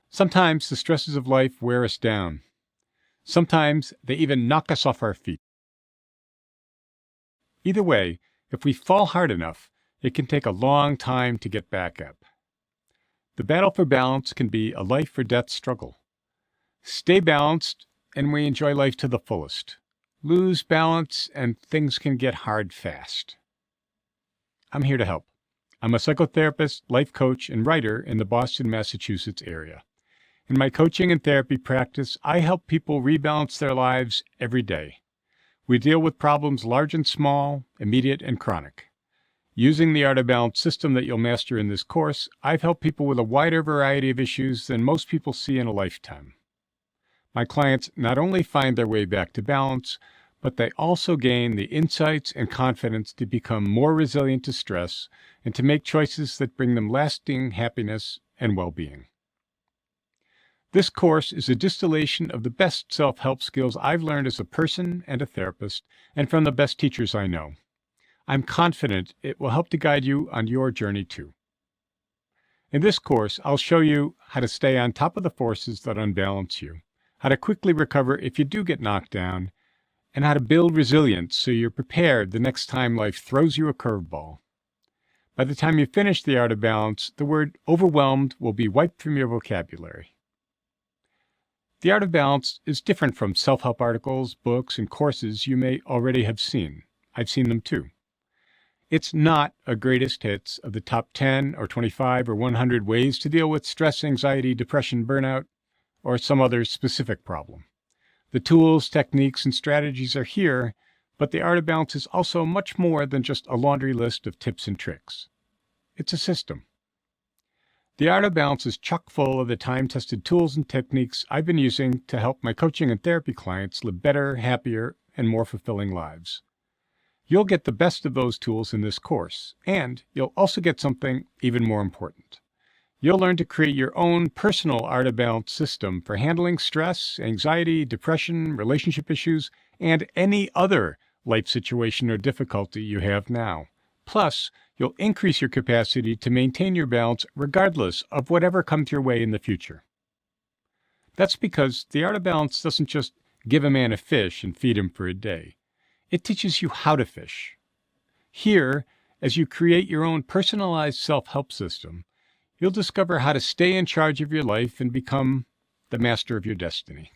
Sometimes the stresses of life wear us down. Sometimes they even knock us off our feet. Either way, if we fall hard enough, it can take a long time to get back up. The battle for balance can be a life or death struggle. Stay balanced and we enjoy life to the fullest. Lose balance and things can get hard fast. I'm here to help. I'm a psychotherapist, life coach, and writer in the Boston, Massachusetts area. In my coaching and therapy practice, I help people rebalance their lives every day. We deal with problems large and small, immediate and chronic. Using the Art of Balance system that you'll master in this course, I've helped people with a wider variety of issues than most people see in a lifetime. My clients not only find their way back to balance, but they also gain the insights and confidence to become more resilient to stress and to make choices that bring them lasting happiness and well-being. This course is a distillation of the best self-help skills I've learned as a person and a therapist, and from the best teachers I know. I'm confident it will help to guide you on your journey too. In this course, I'll show you how to stay on top of the forces that unbalance you, how to quickly recover if you do get knocked down, and how to build resilience so you're prepared the next time life throws you a curveball. By the time you finish the Art of Balance, the word overwhelmed will be wiped from your vocabulary. The Art of Balance is different from self-help articles, books, and courses you may already have seen. I've seen them too. It's not a greatest hits of the top 10 or 25 or 100 ways to deal with stress, anxiety, depression, burnout, or some other specific problem. The tools, techniques, and strategies are here, but the Art of Balance is also much more than just a laundry list of tips and tricks. It's a system. The Art of Balance is chock full of the time-tested tools and techniques I've been using to help my coaching and therapy clients live better, happier, and more fulfilling lives. You'll get the best of those tools in this course, and you'll also get something even more important. You'll learn to create your own personal Art of Balance system for handling stress, anxiety, depression, relationship issues, and any other life situation or difficulty you have now. Plus, you'll increase your capacity to maintain your balance regardless of whatever comes your way in the future. That's because the Art of Balance doesn't just give a man a fish and feed him for a day. It teaches you how to fish. Here, as you create your own personalized self-help system, you'll discover how to stay in charge of your life and become the master of your destiny.